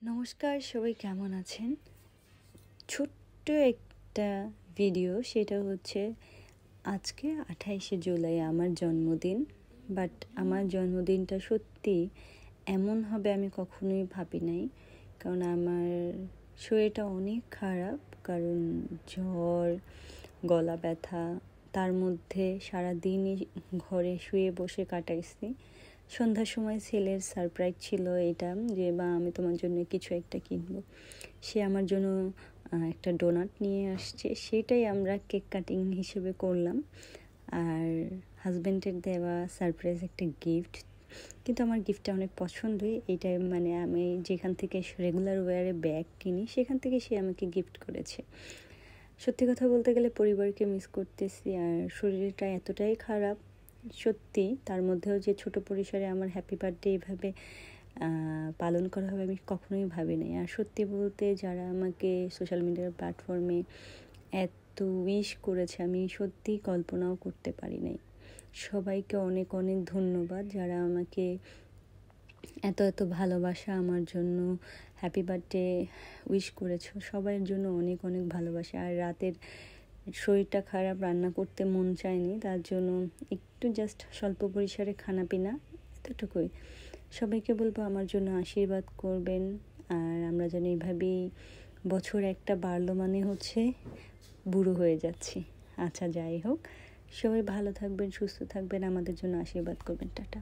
নমস্কার, সবাই কেমন আছেন? ছোট্ট একটা ভিডিও, সেটা হচ্ছে আজকে 28শে জুলাই আমার জন্মদিন। বাট আমার জন্মদিনটা সত্যি এমন হবে আমি কখনোই ভাবি নাই, কারণ আমার শরীরটা অনেক খারাপ। কারণ জ্বর, গলা ব্যথা, তার মধ্যে সারাদিনই ঘরে শুয়ে বসে কাটাইছি। সন্ধ্যার সময় ছেলের সারপ্রাইজ ছিল এটা, যে বা আমি তোমার জন্য কিছু একটা কিনবো। সে আমার জন্য একটা ডোনাট নিয়ে আসছে, সেটাই আমরা কেক কাটিং হিসেবে করলাম। আর হাজব্যান্ডের দেওয়া সারপ্রাইজ একটা গিফট, কিন্তু আমার গিফটটা অনেক পছন্দই। এইটাই মানে আমি যেখান থেকে রেগুলার ওয়ারে ব্যাগ কিনি সেখান থেকে সে আমাকে গিফট করেছে। সত্যি কথা বলতে গেলে পরিবারকে মিস করতেছি, আর শরীরটা এতটাই খারাপ সত্যি। তার মধ্যেও যে ছোট পরিসরে আমার হ্যাপি বার্থডে এইভাবে পালন করা হবে আমি কখনোই ভাবি নাই। আর সত্যি বলতে যারা আমাকে সোশ্যাল মিডিয়ার প্ল্যাটফর্মে এত উইশ করেছে আমি সত্যি কল্পনাও করতে পারি নাই। সবাইকে অনেক অনেক ধন্যবাদ যারা আমাকে এত এত ভালোবাসা আমার জন্য হ্যাপি বার্থডে উইশ করেছো। সবার জন্য অনেক অনেক ভালোবাসা। আর রাতের শরীরটা খারাপ, রান্না করতে মন চায়নি, তার জন্য একটু জাস্ট স্বল্প পরিসরে খানা পিনা, এতটুকুই। সবাইকে বলবো আমার জন্য আশীর্বাদ করবেন। আর আমরা যেন এইভাবেই বছর একটা বাড়লো মানে হচ্ছে বুড়ো হয়ে যাচ্ছি। আচ্ছা, যাই হোক, সবাই ভালো থাকবেন, সুস্থ থাকবেন, আমাদের জন্য আশীর্বাদ করবেন। টাটা।